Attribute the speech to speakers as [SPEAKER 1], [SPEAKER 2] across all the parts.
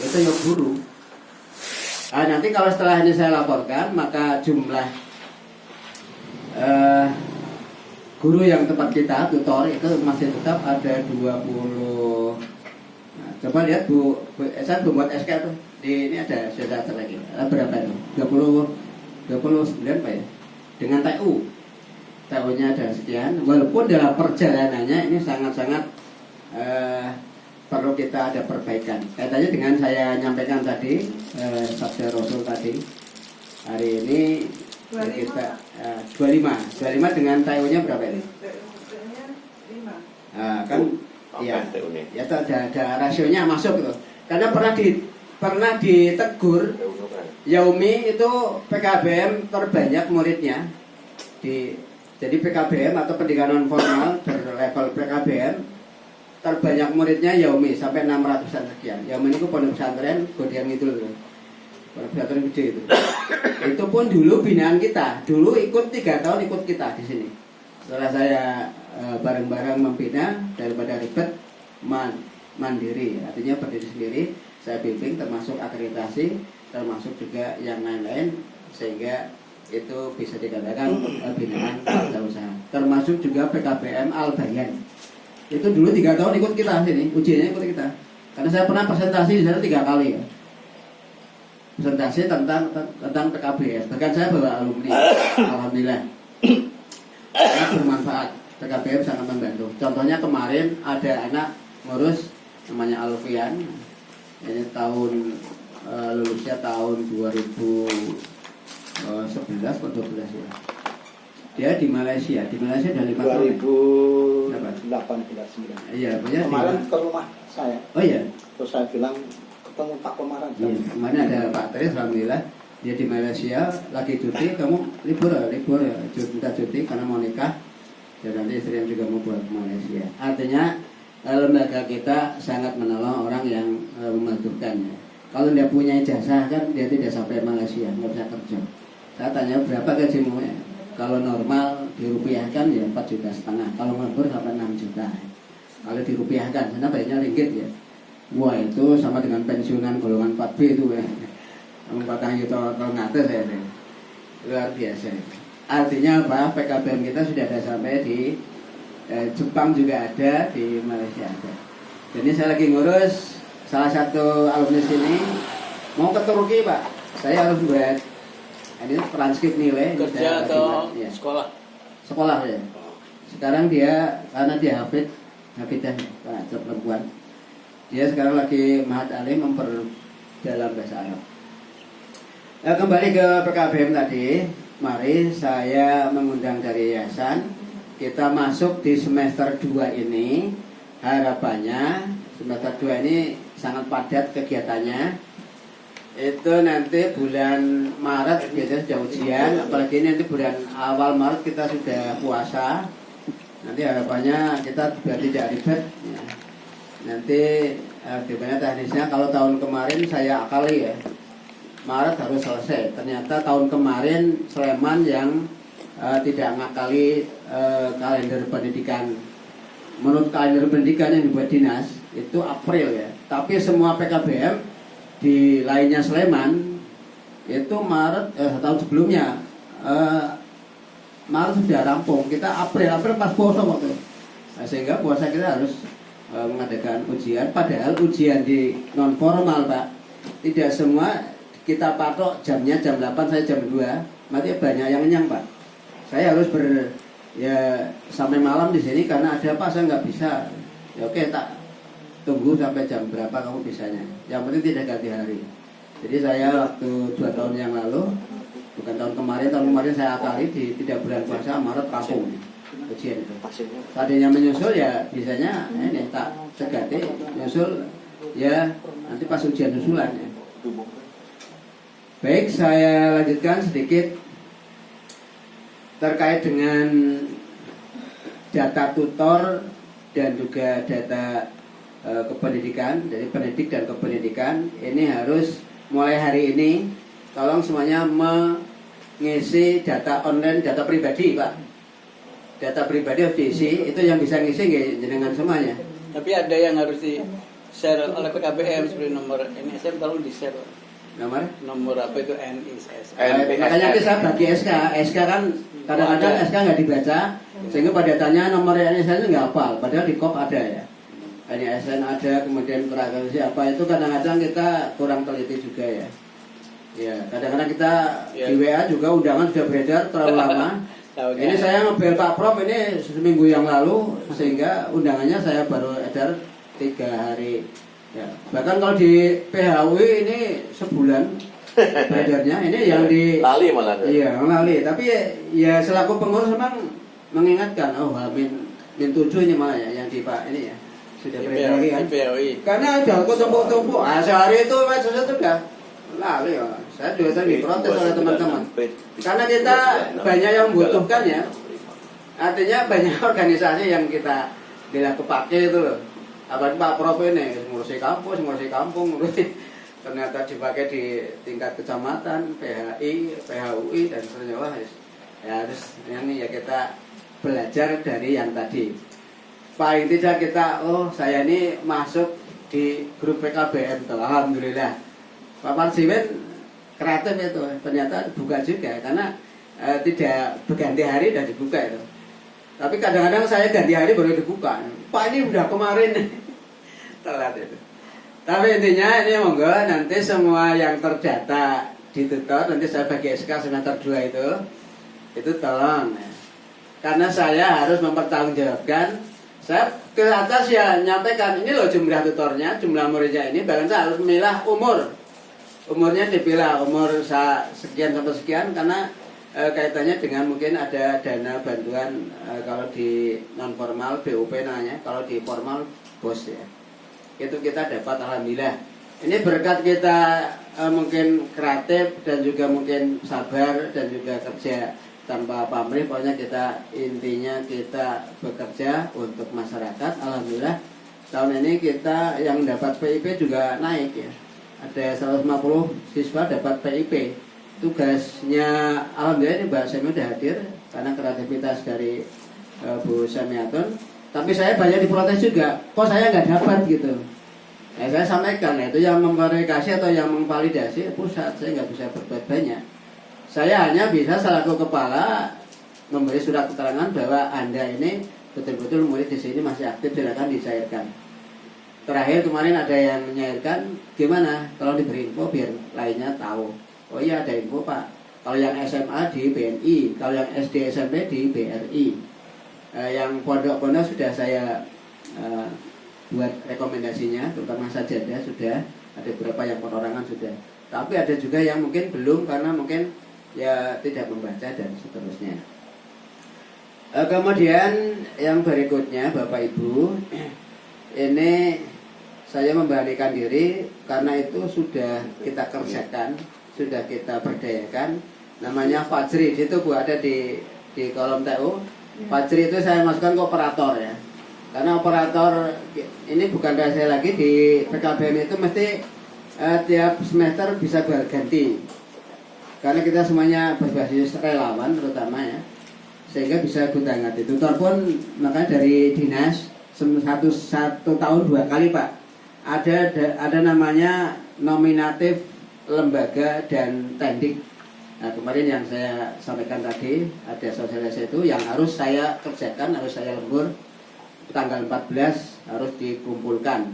[SPEAKER 1] itu ya guru. Nah, nanti kalau setelah ini saya laporkan, maka jumlah guru yang tempat kita tutor itu masih tetap ada 20. Nah, coba lihat saya membuat SK tuh. Ini ada saya catat lagi. Berapa itu? 29 Pak ya. Dengan TU. TU-nya ada sekian. Walaupun dalam perjalanannya ini sangat-sangat perlu kita ada perbaikan. Kaitannya dengan saya nyampaikan tadi, sabda Rasul tadi. Hari ini
[SPEAKER 2] 25.
[SPEAKER 1] kita 25 dengan TU-nya berapa ini?
[SPEAKER 2] TU-nya 5.
[SPEAKER 1] Nah, kan ya ada rasionya masuk gitu. Karena pernah ditegur Yaumi itu PKBM terbanyak muridnya jadi PKBM atau pendidikan non formal berlevel PKBM terbanyak muridnya Yaumi sampai 600-an sekian. Yaumi itu pondok pesantren Godian gitu loh. Pondok pesantren gede itu. Itu pun dulu binaan kita. Dulu ikut 3 tahun ikut kita di sini. Setelah saya bareng-bareng membina daripada ribet mandiri, artinya berdiri sendiri, saya bimbing termasuk akreditasi, termasuk juga yang lain-lain, sehingga itu bisa dikatakan binaan usaha. Termasuk juga PKBM Al-Bayan. Itu dulu 3 tahun ikut kita sini, ujiannya ikut kita. Karena saya pernah presentasi di sana 3 kali ya. Presentasi tentang PKBM. Bahkan saya bawa alumni. Alhamdulillah. Sangat bermanfaat. PKBM sangat membantu. Contohnya kemarin ada anak ngurus namanya Alfian. Ini tahun lulusnya tahun 2011 atau 12 ya. Dia di Malaysia udah 5 tahun.
[SPEAKER 3] 2018.
[SPEAKER 1] Iya, punya
[SPEAKER 3] Kemarin ke rumah saya.
[SPEAKER 1] Oh iya.
[SPEAKER 3] Terus saya bilang ketemu Pak Komaran.
[SPEAKER 1] Iya, kemarin ada Pak Tris, alhamdulillah dia di Malaysia lagi cuti. Kamu libur ya, minta cuti karena mau nikah. Dan nanti istri yang juga mau buat ke Malaysia. Artinya lembaga kita sangat menolong orang yang membutuhkan ya. Kalau dia punya ijazah kan dia tidak sampai Malaysia, nggak bisa kerja. Saya tanya berapa gajimu ya? Kalau normal dirupiahkan ya 4,5 juta. Kalau nganggur sampai 6 juta. Kalau dirupiahkan, karena bayarnya ringgit ya. Wah itu sama dengan pensiunan golongan 4B itu ya. 4 juta kalau ngatur saya. Luar biasa. Artinya apa? PKBM kita sudah ada sampai di Jepang juga ada, di Malaysia ada. Jadi saya lagi ngurus salah satu alumni sini mau ke Turki Pak. Saya harus buat ini transkrip nilai.
[SPEAKER 4] Kerja atau
[SPEAKER 1] ya.
[SPEAKER 4] sekolah?
[SPEAKER 1] Sekolah ya. Sekarang dia karena dia hafidah perempuan. Dia sekarang lagi Mahat Alim memperdalam bahasa Arab. Nah, kembali ke PKBM tadi. Mari saya mengundang dari yayasan. Kita masuk di semester 2 ini. Harapannya semester 2 ini sangat padat kegiatannya. Itu nanti bulan Maret biasanya sudah ujian. Apalagi ini nanti bulan awal Maret kita sudah puasa. Nanti harapannya kita juga tidak ribet ya. Nanti gimana teknisnya. Kalau tahun kemarin saya akali ya, Maret harus selesai. Ternyata tahun kemarin Sleman yang tidak ngakali kalender pendidikan. Menurut kalender pendidikan yang dibuat dinas itu April ya. Tapi semua PKBM di lainnya Sleman itu Maret tahun sebelumnya Maret sudah rampung. Kita April pas puasa waktu. Nah, sehingga puasa kita harus mengadakan ujian. Padahal ujian di non formal Pak, tidak semua kita patok jamnya jam 8 saya jam 2. Nanti banyak yang kenyang Pak. Saya harus sampai malam di sini karena ada apa saya nggak bisa. Ya oke tak tunggu sampai jam berapa kamu bisanya. Yang penting tidak ganti hari. Jadi saya waktu 2 tahun yang lalu, bukan tahun kemarin saya akali di tidak bulan puasa Maret rampung ujian itu. Tadinya menyusul ya bisanya ini tak segati menyusul ya nanti pas ujian susulan ya. Baik, saya lanjutkan sedikit terkait dengan data tutor dan juga data kependidikan. Dari pendidik dan kependidikan ini harus mulai hari ini tolong semuanya mengisi data online, data pribadi Pak. Data pribadi harus diisi, itu yang bisa ngisi nggak jenengan semuanya.
[SPEAKER 4] Tapi ada yang harus share oleh PKBM seperti nomor NSM tolong di share
[SPEAKER 1] Nomor
[SPEAKER 4] apa itu NISS.
[SPEAKER 1] makanya kita bagi SK kan kadang-kadang SK nggak dibaca sehingga pada tanya nomor NSN itu nggak hafal padahal di kop ada ya NSN ada kemudian prakerja apa itu kadang-kadang kita kurang teliti juga ya kadang-kadang kita di WA juga undangan sudah beredar terlalu lama ini saya ngebel Pak Prof ini seminggu yang lalu sehingga undangannya saya baru edar 3 hari. Ya, bahkan kalau di PHW ini sebulan beredarnya ini yang di
[SPEAKER 5] lali malah.
[SPEAKER 1] Iya, lali. Tapi ya selaku pengurus memang mengingatkan, min 7 ini malah ya yang di Pak ini ya sudah beredar lagi kan. Karena udah tumpuk-tumpuk. Sehari itu sesuatu udah lali ya. Saya juga sering diprotes oleh teman-teman. Karena kita banyak yang membutuhkan ya. Artinya banyak organisasi yang kita pakai itu loh. Apalagi Pak Prof ini ngurusi kampung, ternyata dipakai di tingkat kecamatan, PHI, PHUI dan seterusnya ya harus ini ya kita belajar dari yang tadi. Paling tidak kita saya ini masuk di grup PKBM tuh, alhamdulillah. Pak Parsiwen kreatif itu ternyata dibuka juga karena tidak berganti hari dan dibuka itu. Tapi kadang-kadang saya ganti hari baru dibuka. Pak ini udah kemarin telat itu. Tapi intinya ini monggo nanti semua yang terdata di tutor nanti saya bagi SK semester 2 itu tolong ya. Karena saya harus mempertanggungjawabkan. Saya ke atas ya nyampaikan ini loh jumlah tutornya, jumlah muridnya ini bahkan saya harus memilah umurnya dipilah umur sekian sampai sekian karena kaitannya dengan mungkin ada dana bantuan kalau di non formal BUP namanya, kalau di formal BOS ya. Itu kita dapat alhamdulillah. Ini berkat kita mungkin kreatif dan juga mungkin sabar dan juga kerja tanpa pamrih. Pokoknya kita intinya kita bekerja untuk masyarakat. Alhamdulillah tahun ini kita yang dapat PIP juga naik ya. Ada 150 siswa dapat PIP. Tugasnya alhamdulillah ini Mbak Semi udah hadir karena kreativitas dari Bu Semiatun. Tapi saya banyak diprotes juga, kok saya nggak dapat gitu. Saya sampaikan itu yang memverifikasi atau yang memvalidasi pusat, saya nggak bisa berbuat banyak. Saya hanya bisa selaku kepala memberi surat keterangan bahwa Anda ini betul-betul murid di sini masih aktif, silakan dicairkan. Terakhir kemarin ada yang menyairkan, gimana kalau diberi info biar lainnya tahu. Oh iya ada info Pak. Kalau yang SMA di BNI, kalau yang SD SMP di BRI. Yang pondok-pondok sudah saya buat rekomendasinya, terutama sajadah sudah ada beberapa yang perorangan sudah. Tapi ada juga yang mungkin belum karena mungkin ya tidak membaca dan seterusnya. Kemudian yang berikutnya Bapak Ibu, ini saya memberanikan diri karena itu sudah kita kerjakan, sudah kita berdayakan. Namanya Fajri, itu Bu ada di kolom TU. Fajri itu saya masukkan ke operator ya. Karena operator ini bukan rahasia lagi di PKBM itu mesti tiap semester bisa berganti. Karena kita semuanya berbasis relawan terutama ya. Sehingga bisa gonta-ganti. Tutor pun makanya dari dinas satu tahun 2 kali Pak. Ada namanya nominatif lembaga dan tendik. Nah kemarin yang saya sampaikan tadi ada sosialisasi itu yang harus saya kerjakan, harus saya lembur tanggal 14 harus dikumpulkan.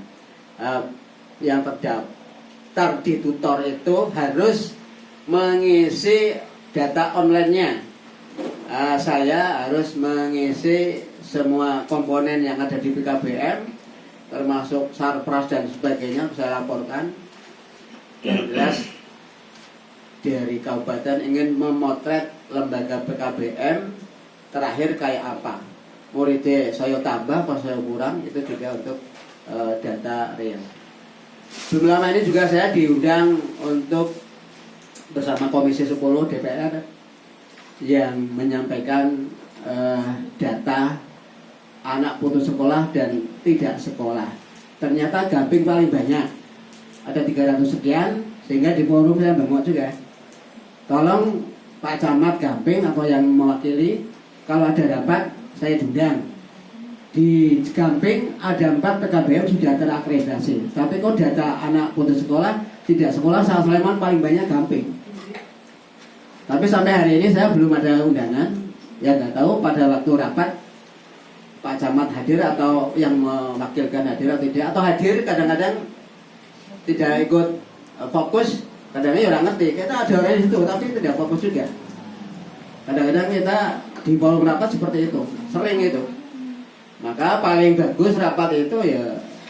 [SPEAKER 1] Yang terdaftar di tutor itu harus mengisi data online-nya. Saya harus mengisi semua komponen yang ada di PKBM termasuk sarpras dan sebagainya saya laporkan. Yang jelas dari kabupaten ingin memotret lembaga PKBM terakhir kayak apa, muridnya saya tambah apa saya kurang, itu juga untuk data real. Belum lama ini juga saya diundang untuk bersama Komisi 10 DPR yang menyampaikan data anak putus sekolah dan tidak sekolah. Ternyata Gamping paling banyak, ada 300 sekian, sehingga di forum saya bengok juga. Tolong Pak Camat Gamping atau yang mewakili, kalau ada rapat saya diundang di Gamping ada 4 PKBM sudah terakreditasi. Tapi kok data anak putus sekolah, tidak sekolah Sal Sleman paling banyak Gamping. Tapi sampai hari ini saya belum ada undangan. Ya nggak tahu pada waktu rapat Pak Camat hadir atau yang mewakilkan hadir atau tidak, atau hadir kadang-kadang tidak ikut fokus, kadang-kadang orang ngerti. Kita ada orang di situ tapi tidak fokus juga. Kadang-kadang kita di forum rapat seperti itu, sering itu. Maka paling bagus rapat itu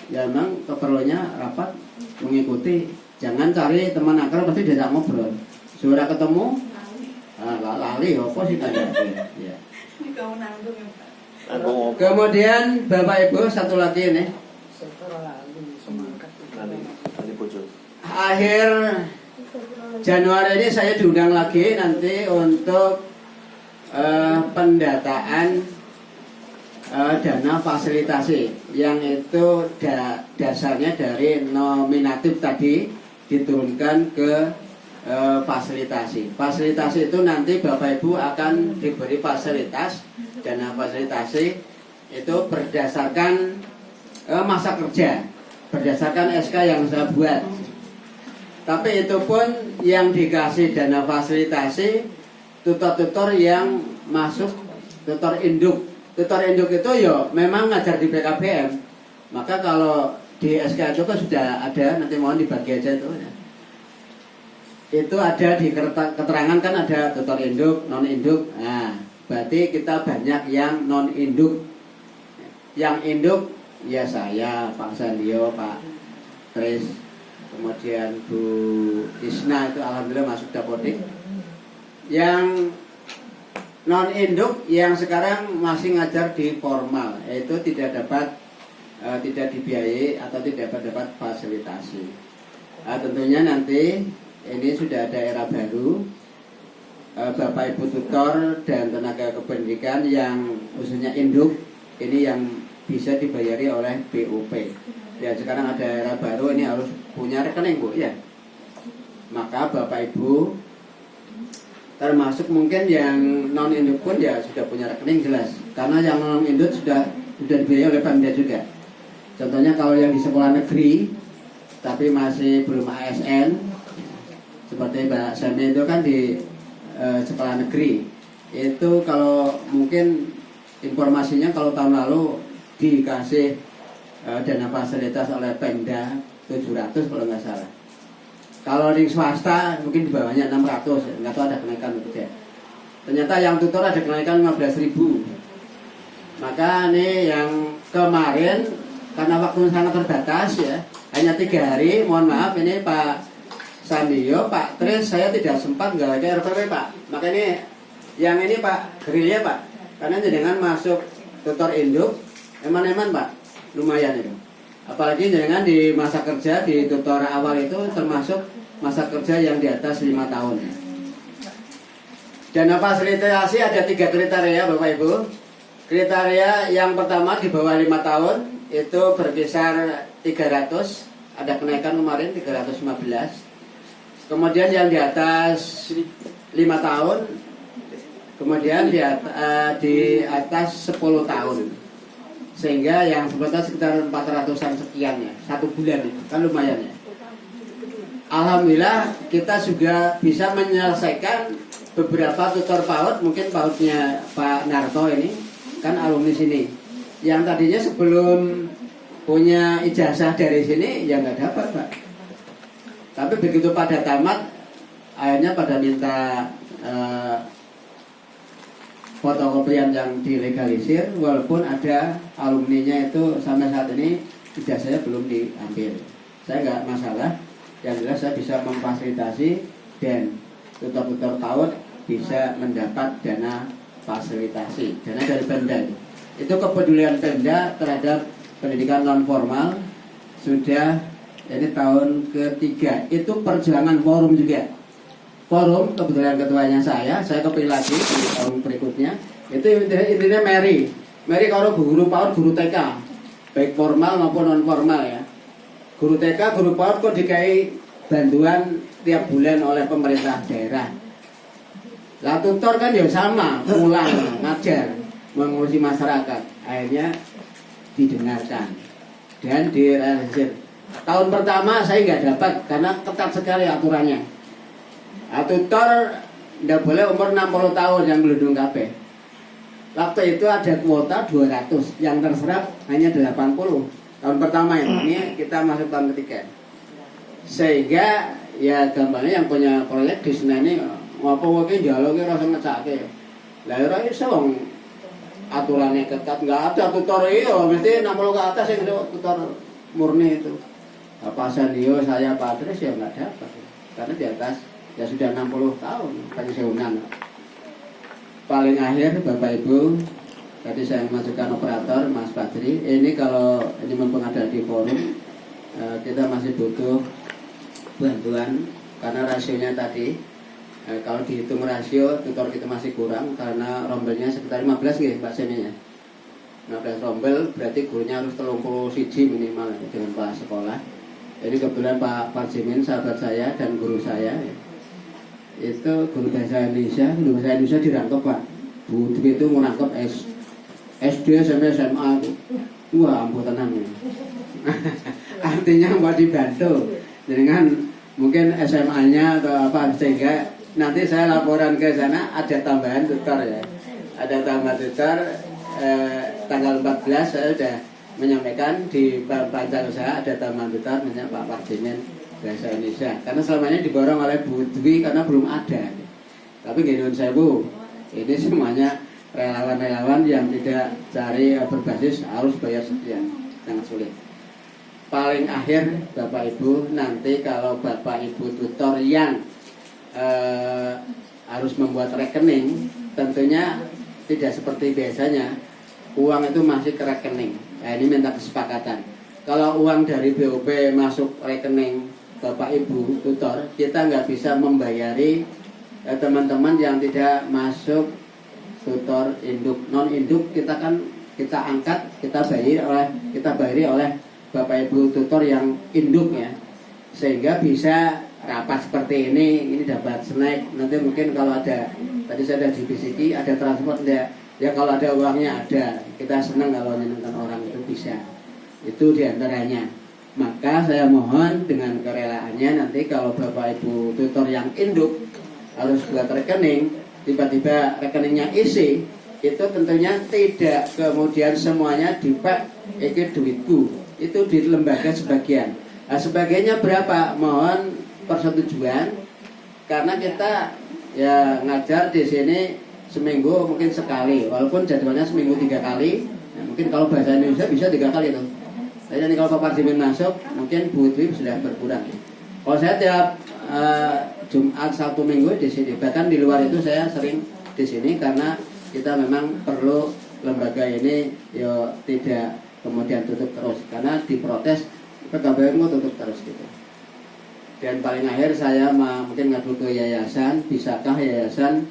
[SPEAKER 1] ya memang keperluannya rapat mengikuti. Jangan cari teman akrab pasti diajak ngobrol. Sudah ketemu, lali apa sih tadi? Ya.
[SPEAKER 2] Ini kamu nanggung ya Pak.
[SPEAKER 1] Kemudian Bapak Ibu satu lagi nih. Akhir Januari ini saya diundang lagi nanti untuk pendataan dana fasilitasi yang itu dasarnya dari nominatif tadi diturunkan ke fasilitasi. Fasilitasi itu nanti Bapak Ibu akan diberi fasilitas, dana fasilitasi itu berdasarkan masa kerja, berdasarkan SK yang saya buat. Tapi itu pun yang dikasih dana fasilitasi tutor-tutor yang masuk tutor induk. Tutor induk itu ya memang ngajar di PKBM. Maka kalau di SK itu kan sudah ada, nanti mohon dibagi aja itu ya. Itu ada di keterangan kan ada tutor induk, non induk. Nah, berarti kita banyak yang non induk. Yang induk ya saya, Pak Sandio, Pak Tris, kemudian Bu Isna itu alhamdulillah masuk dapodik. Yang non induk yang sekarang masih ngajar di formal, yaitu tidak dibiayai atau tidak dapat fasilitasi. Tentunya nanti ini sudah ada era baru, Bapak Ibu tutor dan tenaga kependidikan yang khususnya induk ini yang bisa dibayari oleh BUP. Ya sekarang ada era baru, ini harus punya rekening Bu ya. Maka Bapak Ibu termasuk mungkin yang non induk pun ya sudah punya rekening jelas, karena yang non induk sudah dibiayai oleh Pemda juga. Contohnya kalau yang di sekolah negeri tapi masih belum ASN, seperti Mbak Sami itu kan di sekolah negeri, itu kalau mungkin informasinya kalau tahun lalu dikasih dana fasilitas oleh Pemda 700 kalau nggak salah. Kalau di swasta mungkin di bawahnya 600, nggak tahu ada kenaikan atau tidak. Ternyata yang tutor ada kenaikan 15.000. Maka ini yang kemarin karena waktu sangat terbatas ya, hanya 3 hari. Mohon maaf ini Pak Sandio, Pak Tris, saya tidak sempat nggak ada RPP Pak. Maka ini yang ini Pak gerilya Pak, karena jenengan masuk tutor induk, eman-eman Pak, lumayan itu. Apalagi jenengan di masa kerja di tutor awal itu termasuk masa kerja yang di atas 5 tahun. Dana fasilitasi ada 3 kriteria Bapak Ibu. Kriteria yang pertama di bawah 5 tahun itu berkisar 300, ada kenaikan kemarin 315. Kemudian yang di atas 5 tahun, kemudian di atas 10 tahun. Sehingga yang sebetulnya sekitar 400-an sekian ya, 1 bulan itu kan lumayan ya. Alhamdulillah kita juga bisa menyelesaikan beberapa tutor PAUD, mungkin PAUD-nya Pak Narto ini kan alumni sini, yang tadinya sebelum punya ijazah dari sini ya nggak dapat Pak. Tapi begitu pada tamat akhirnya pada minta fotokopian yang dilegalisir, walaupun ada alumninya itu sampai saat ini ijazahnya belum diambil. Saya nggak masalah, yang jelas saya bisa memfasilitasi dan tutor-tutor PAUD bisa mendapat dana fasilitasi, dana dari Pemda. Itu kepedulian Pemda terhadap pendidikan non formal sudah ini tahun ketiga. Itu perjuangan forum juga. Forum kebetulan ketuanya saya kepilih lagi di tahun berikutnya. Itu intinya Mary kalau guru PAUD, guru TK baik formal maupun non formal ya. Guru TK, guru PAUD kok dikai bantuan tiap bulan oleh pemerintah daerah. Lah tutor kan ya sama, pulang ngajar, mengurusi masyarakat. Akhirnya didengarkan dan direalisir. Tahun pertama saya nggak dapat karena ketat sekali aturannya. Tutor nggak boleh umur 60 tahun yang gelundung kabeh. Waktu itu ada kuota 200, yang terserap hanya 80. Tahun pertama ini kita masuk tahun ketiga. Sehingga ya gampangnya yang punya proyek di sini ini apa wae dialogi rasa ngecake. Lah ora iso wong aturannya ketat, nggak ada tutor iyo mesti 60 ke atas yang tutor murni itu. Apa Sandio saya Patris ya nggak dapat karena di atas ya sudah 60 tahun pensiunan. Paling akhir Bapak Ibu, tadi saya masukkan operator Mas Patri. Ini kalau ini mumpung ada di forum, kita masih butuh bantuan karena rasionya tadi kalau dihitung rasio tutor kita masih kurang karena rombelnya sekitar 15 nggih Pak Seminya. 15 rombel berarti gurunya harus 30 siji minimal dengan kelas sekolah. Jadi kebetulan Pak Parjimin sahabat saya dan guru saya itu guru bahasa Indonesia dirangkep Pak. Bu Dwi itu merangkep SD sampai SMA itu. Wah ampun tenang ya. Artinya mau dibantu dengan mungkin SMA-nya atau apa sehingga nanti saya laporan ke sana ada tambahan tutor ya. Ada tambahan tutor tanggal 14 saya sudah menyampaikan di panca usaha ada tambahan tutor namanya Pak Parjimin bahasa Indonesia. Karena selama ini diborong oleh Bu Dwi karena belum ada. Tapi gini saya Bu, ini semuanya relawan-relawan yang tidak cari berbasis harus bayar sekian, sangat sulit. Paling akhir Bapak Ibu nanti kalau Bapak Ibu tutor yang harus membuat rekening tentunya tidak seperti biasanya uang itu masih ke rekening. Nah, ini minta kesepakatan. Kalau uang dari BOP masuk rekening Bapak Ibu tutor, kita nggak bisa membayari teman-teman yang tidak masuk tutor induk. Non induk kita kan kita angkat, kita bayari oleh Bapak Ibu tutor yang induk ya. Sehingga bisa rapat seperti ini dapat snack. Nanti mungkin kalau ada, tadi saya ada di BCK, ada transport enggak? Ya kalau ada uangnya ada. Kita senang kalau menyenangkan orang itu bisa. Itu diantaranya. Maka saya mohon dengan kerelaannya nanti kalau Bapak Ibu tutor yang induk harus buat rekening, tiba-tiba rekeningnya isi, itu tentunya tidak kemudian semuanya dipak iki duitku. Itu di lembaga sebagian. Nah, sebagainya berapa? Mohon persetujuan karena kita ya ngajar di sini seminggu mungkin sekali, walaupun jadwalnya seminggu 3 kali. Nah, mungkin kalau bahasa Indonesia bisa 3 kali itu. Tapi nanti kalau Pak Parjimin masuk, mungkin Bu Dwi sudah berkurang. Kalau saya tiap Jumat Sabtu Minggu di sini, bahkan di luar itu saya sering di sini karena kita memang perlu lembaga ini ya tidak kemudian tutup terus karena diprotes PKBM mau tutup terus gitu. Dan paling akhir saya mungkin ngadu ke yayasan, bisakah yayasan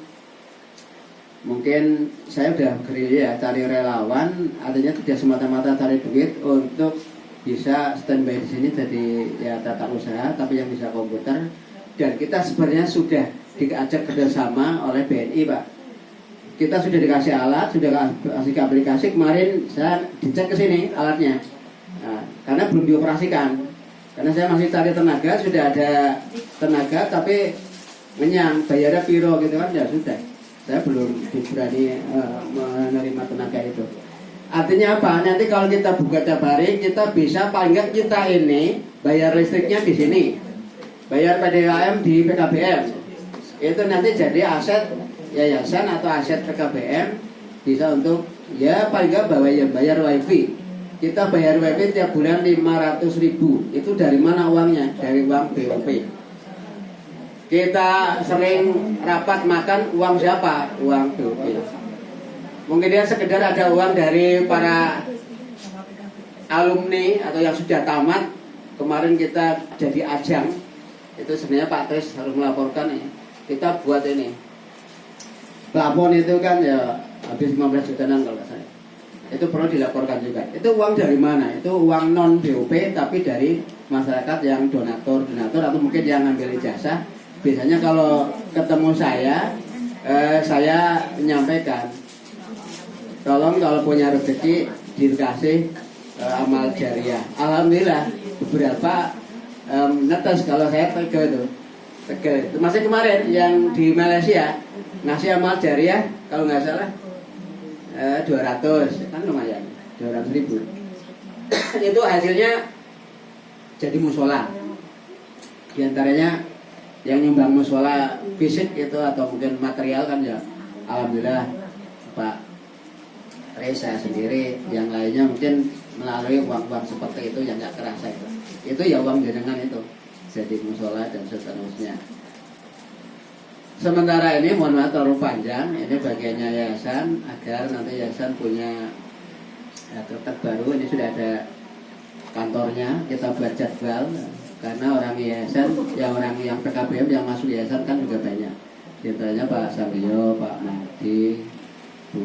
[SPEAKER 1] mungkin saya udah gerilya cari relawan, artinya tidak semata-mata cari duit untuk bisa standby di sini jadi ya tata usaha, tapi yang bisa komputer. Dan kita sebenarnya sudah diajak kerjasama oleh BNI Pak. Kita sudah dikasih alat, sudah kasih aplikasi. Kemarin saya dicek ke sini alatnya, nah, karena belum dioperasikan. Karena saya masih cari tenaga, sudah ada tenaga tapi ngenyang, bayarnya piro gitu kan ya sudah. Saya belum berani menerima tenaga itu. Artinya apa? Nanti kalau kita buka tiap hari, kita bisa paling nggak kita ini bayar listriknya di sini, bayar PDAM di PKBM. Itu nanti jadi aset yayasan atau aset PKBM bisa untuk ya paling nggak bayar wifi. Kita bayar wifi tiap bulan 500.000. Itu dari mana uangnya? Dari uang BOP. Kita sering rapat makan uang siapa? Uang BOP. Mungkin dia sekedar ada uang dari para alumni atau yang sudah tamat. Kemarin kita jadi ajang. Itu sebenarnya Pak Tris harus melaporkan ya. Kita buat ini. Plafon itu kan ya habis 15 jutaan kalau nggak salah. Itu perlu dilaporkan juga. Itu uang dari mana? Itu uang non BOP tapi dari masyarakat yang donatur atau mungkin yang ngambil ijazah. Biasanya kalau ketemu saya menyampaikan, tolong kalau punya rezeki dikasih amal jariah. Alhamdulillah beberapa netes kalau saya Tegal itu. Tegal itu masih kemarin yang di Malaysia ngasih amal jariah kalau nggak salah 200 kan lumayan 200.000. Itu hasilnya jadi musola. Di antaranya yang nyumbang musola fisik itu atau mungkin material kan ya alhamdulillah Pak Reza sendiri, yang lainnya mungkin melalui uang-uang seperti itu yang nggak kerasa itu ya uang jenengan itu jadi musola dan seterusnya. Sementara ini mohon maaf terlalu panjang, ini bagiannya yayasan agar nanti yayasan punya tetap baru. Ini sudah ada kantornya, kita buat jadwal karena orang yayasan, orang yang PKBM yang masuk yayasan kan juga banyak. Contohnya Pak Samyo, Pak Mahdi, Bu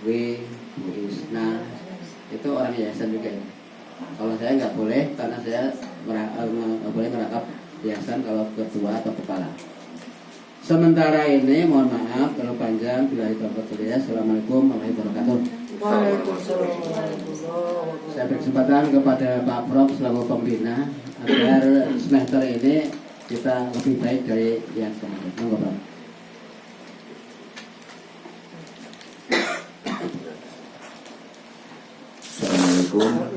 [SPEAKER 1] Wi, Bu Isna, itu orang yayasan juga. Kalau saya nggak boleh karena saya nggak boleh merangkap yayasan kalau ketua atau kepala. Sementara ini mohon maaf kalau panjang. Assalamualaikum warahmatullahi wabarakatuh. Saya beri kesempatan kepada Pak Prof selaku pembina agar semester ini kita lebih baik dari yang kemarin. Monggo Pak.
[SPEAKER 5] Assalamualaikum